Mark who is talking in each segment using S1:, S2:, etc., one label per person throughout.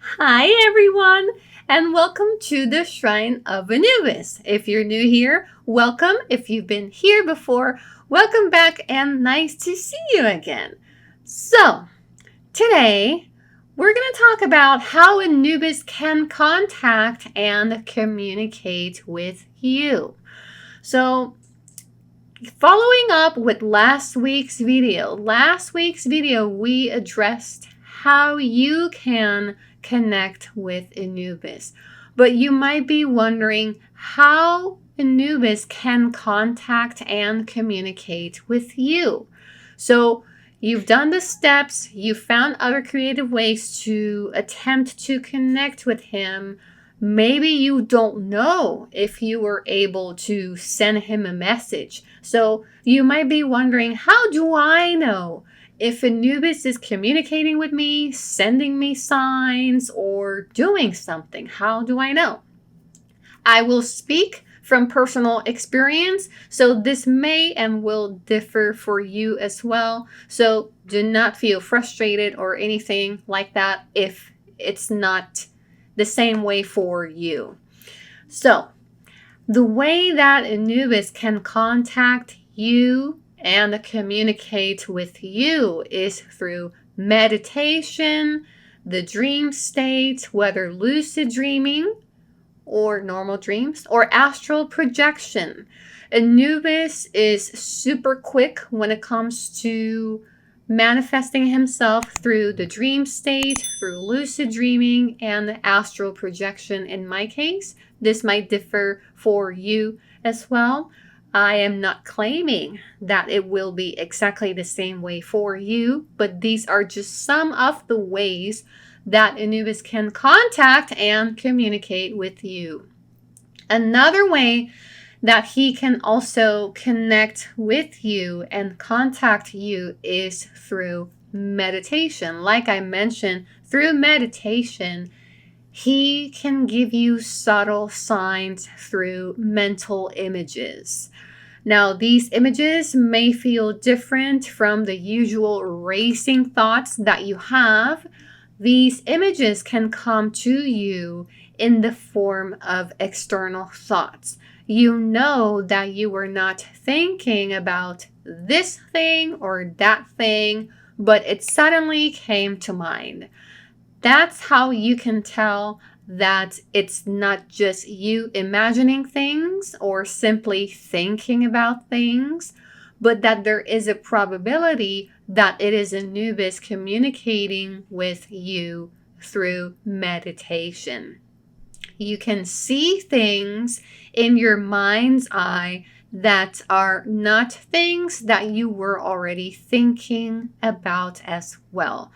S1: Hi, everyone, and welcome to the Shrine of Anubis. If you're new here, welcome. If you've been here before, welcome back and nice to see you again. So, today we're going to talk about how Anubis can contact and communicate with you. So, following up with last week's video, we addressed how you can connect with Anubis. But you might be wondering how Anubis can contact and communicate with you. So you've done the steps, you found other creative ways to attempt to connect with him. Maybe you don't know if you were able to send him a message. So you might be wondering, how do I know if Anubis is communicating with me, sending me signs, or doing something? How do I know? I will speak from personal experience, so this may and will differ for you as well. So do not feel frustrated or anything like that if it's not the same way for you. So the way that Anubis can contact you and communicate with you is through meditation, the dream state, whether lucid dreaming or normal dreams, or astral projection. Anubis is super quick when it comes to manifesting himself through the dream state, through lucid dreaming, and astral projection in my case. This might differ for you as well. I am not claiming that it will be exactly the same way for you, but these are just some of the ways that Anubis can contact and communicate with you. Another way that he can also connect with you and contact you is through meditation. Like I mentioned, through meditation, he can give you subtle signs through mental images. Now, these images may feel different from the usual racing thoughts that you have. These images can come to you in the form of external thoughts. You know that you were not thinking about this thing or that thing, but it suddenly came to mind. That's how you can tell that it's not just you imagining things or simply thinking about things, but that there is a probability that it is Anubis communicating with you through meditation. You can see things in your mind's eye that are not things that you were already thinking about as well.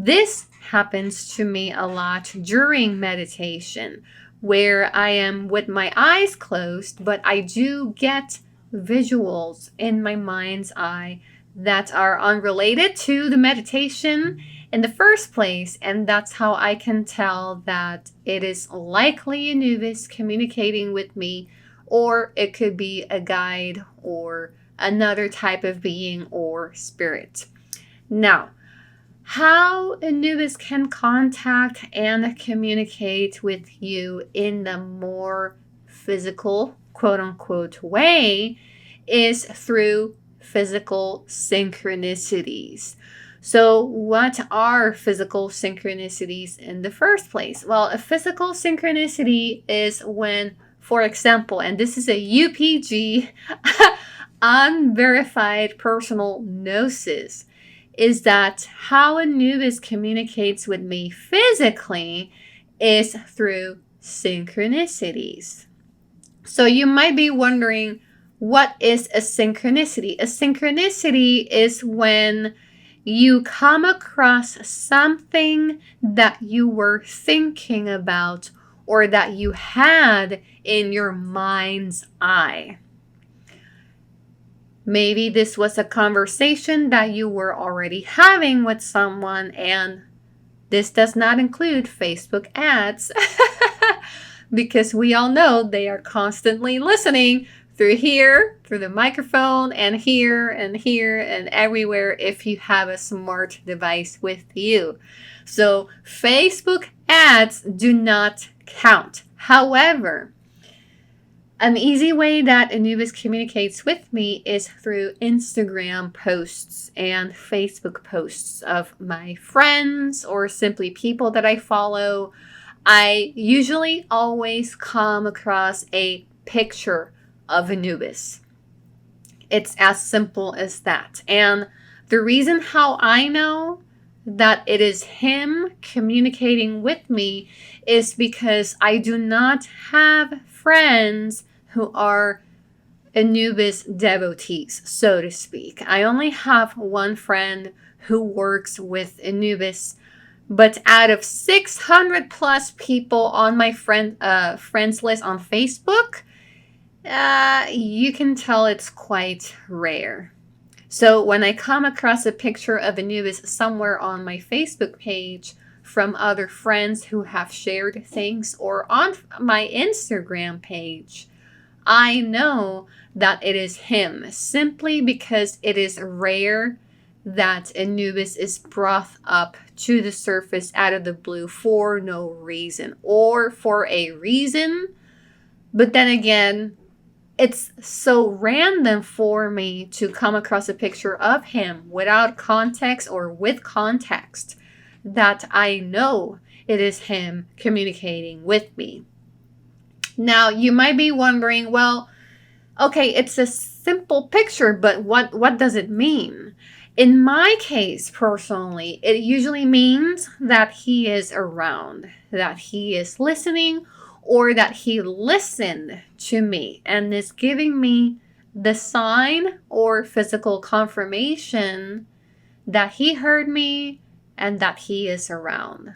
S1: This happens to me a lot during meditation, where I am with my eyes closed, but I do get visuals in my mind's eye that are unrelated to the meditation in the first place, and that's how I can tell that it is likely Anubis communicating with me, or it could be a guide or another type of being or spirit. Now, how Anubis can contact and communicate with you in the more physical, quote-unquote, way is through physical synchronicities. So what are physical synchronicities in the first place? Well, a physical synchronicity is when, for example, and this is a UPG, unverified personal gnosis, is that how Anubis communicates with me physically is through synchronicities. So you might be wondering, what is a synchronicity? A synchronicity is when you come across something that you were thinking about or that you had in your mind's eye. Maybe this was a conversation that you were already having with someone, and this does not include Facebook ads because we all know they are constantly listening through here, through the microphone, and here and everywhere if you have a smart device with you. So Facebook Ads do not count. However, an easy way that Anubis communicates with me is through Instagram posts and Facebook posts of my friends or simply people that I follow. I usually always come across a picture of Anubis. It's as simple as that. And the reason how I know that it is him communicating with me is because I do not have friends who are Anubis devotees, so to speak. I only have one friend who works with Anubis, but out of 600 plus people on my friends list on Facebook, you can tell it's quite rare. So when I come across a picture of Anubis somewhere on my Facebook page from other friends who have shared things or on my Instagram page, I know that it is him simply because it is rare that Anubis is brought up to the surface out of the blue for no reason or for a reason. But then again, it's so random for me to come across a picture of him without context or with context that I know it is him communicating with me. Now, you might be wondering, well, okay, it's a simple picture, but what does it mean? In my case, personally, it usually means that he is around, that he is listening, or that he listened to me and is giving me the sign or physical confirmation that he heard me and that he is around.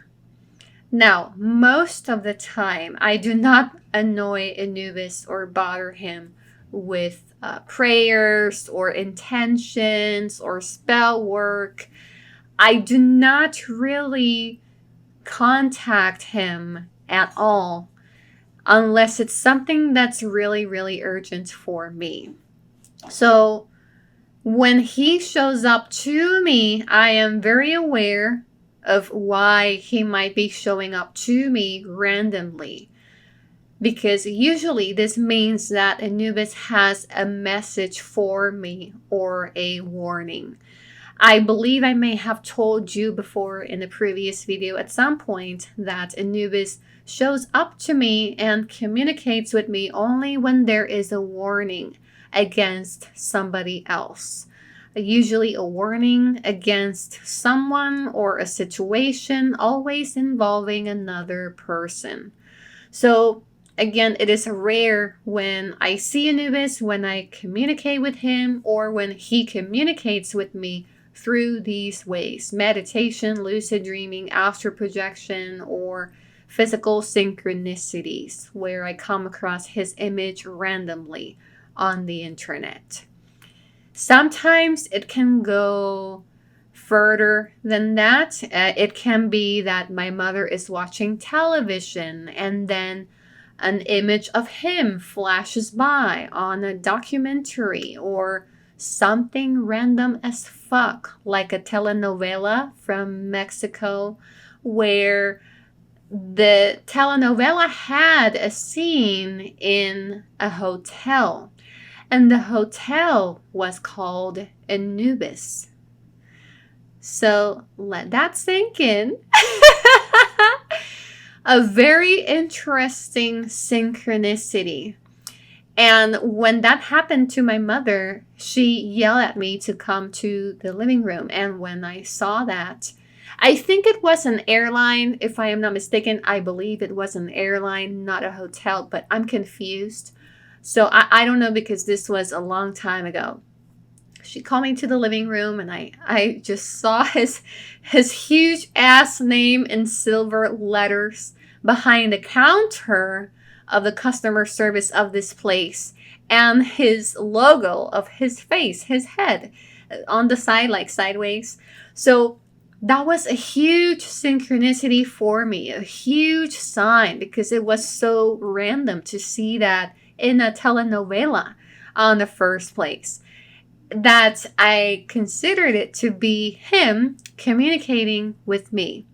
S1: Now, most of the time, I do not annoy Anubis or bother him with prayers or intentions or spell work. I do not really contact him at all unless it's something that's really, really urgent for me. So when he shows up to me, I am very aware of why he might be showing up to me randomly. Because usually this means that Anubis has a message for me or a warning. I believe I may have told you before in the previous video at some point that Anubis shows up to me and communicates with me only when there is a warning against somebody else. Usually a warning against someone or a situation, always involving another person. So again, it is rare when I see Anubis, when I communicate with him, or when he communicates with me through these ways: meditation, lucid dreaming, astral projection, or physical synchronicities, where I come across his image randomly on the internet. Sometimes it can go further than that. It can be that my mother is watching television and then an image of him flashes by on a documentary, or something random as fuck, like a telenovela from Mexico, where the telenovela had a scene in a hotel, and the hotel was called Anubis. So let that sink in. A very interesting synchronicity. And when that happened to my mother, she yelled at me to come to the living room. And when I saw that, I think it was an airline, if I am not mistaken. I believe it was an airline, not a hotel, but I'm confused. So I don't know, because this was a long time ago. She called me to the living room, and I just saw his huge ass name in silver letters behind the counter of the customer service of this place, and his logo of his face, his head on the side, like sideways. So that was a huge synchronicity for me, a huge sign, because it was so random to see that in a telenovela on the first place, that I considered it to be him communicating with me.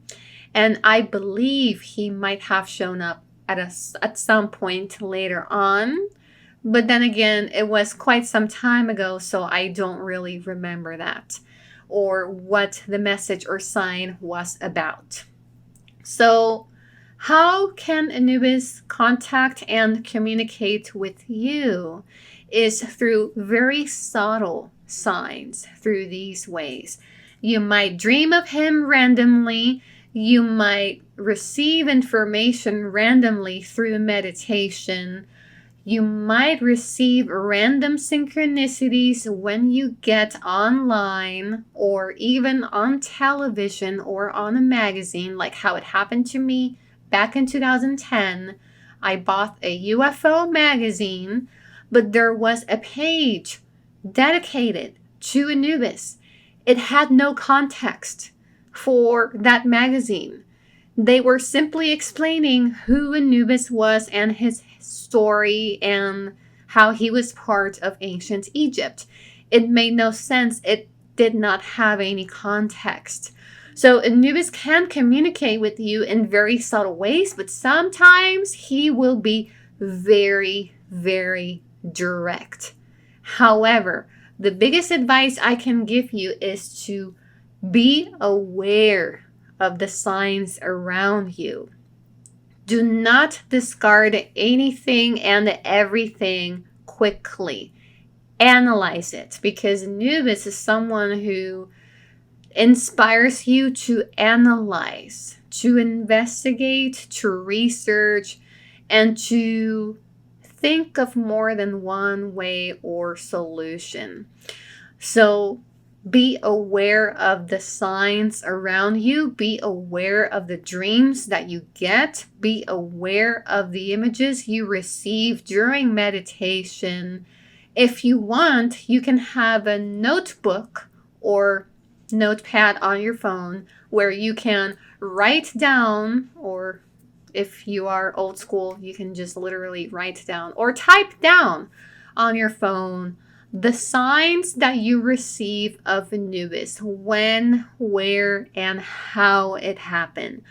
S1: And I believe he might have shown up at some point later on. But then again, it was quite some time ago, so I don't really remember that or what the message or sign was about. So, how can Anubis contact and communicate with you? Is through very subtle signs, through these ways. You might dream of him randomly. You might receive information randomly through meditation. You might receive random synchronicities when you get online or even on television or on a magazine, like how it happened to me back in 2010. I bought a UFO magazine, but there was a page dedicated to Anubis. It had no context for that magazine. They were simply explaining who Anubis was and his story and how he was part of ancient Egypt. It made no sense. It did not have any context. So Anubis can communicate with you in very subtle ways, but sometimes he will be very, very direct. However, the biggest advice I can give you is to be aware of the signs around you. Do not discard anything and everything quickly. Analyze it, because Anubis is someone who inspires you to analyze, to investigate, to research, and to think of more than one way or solution. So be aware of the signs around you. Be aware of the dreams that you get. Be aware of the images you receive during meditation. If you want, you can have a notebook or notepad on your phone where you can write down, or if you are old school, you can just literally write down or type down on your phone the signs that you receive of Anubis, when, where, and how it happened,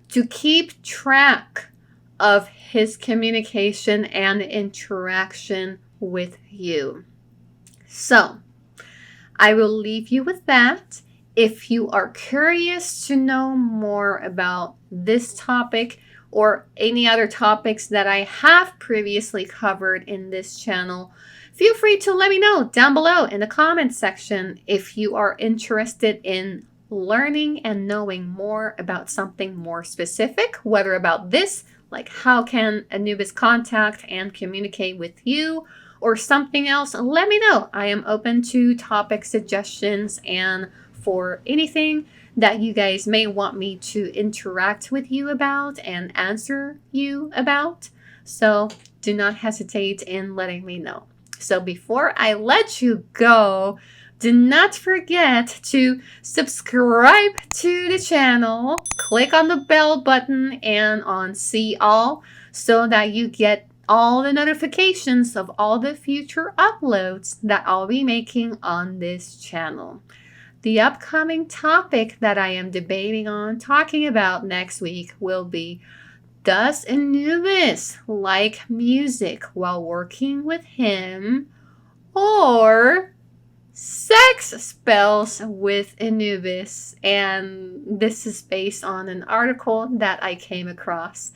S1: to keep track of his communication and interaction with you. So, I will leave you with that. If you are curious to know more about this topic or any other topics that I have previously covered in this channel, feel free to let me know down below in the comments section if you are interested in learning and knowing more about something more specific, whether about this, like how can Anubis contact and communicate with you, or something else. Let me know. I am open to topic suggestions and for anything that you guys may want me to interact with you about and answer you about. So do not hesitate in letting me know. So before I let you go, do not forget to subscribe to the channel, click on the bell button and on See All so that you get all the notifications of all the future uploads that I'll be making on this channel. The upcoming topic that I am debating on talking about next week will be, does Anubis like music while working with him, or sex spells with Anubis? And this is based on an article that I came across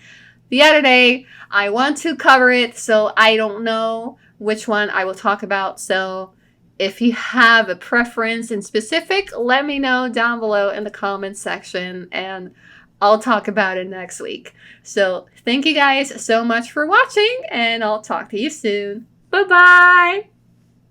S1: the other day. I want to cover it, so I don't know which one I will talk about. So if you have a preference in specific, let me know down below in the comments section and I'll talk about it next week. So thank you guys so much for watching, and I'll talk to you soon. Bye-bye!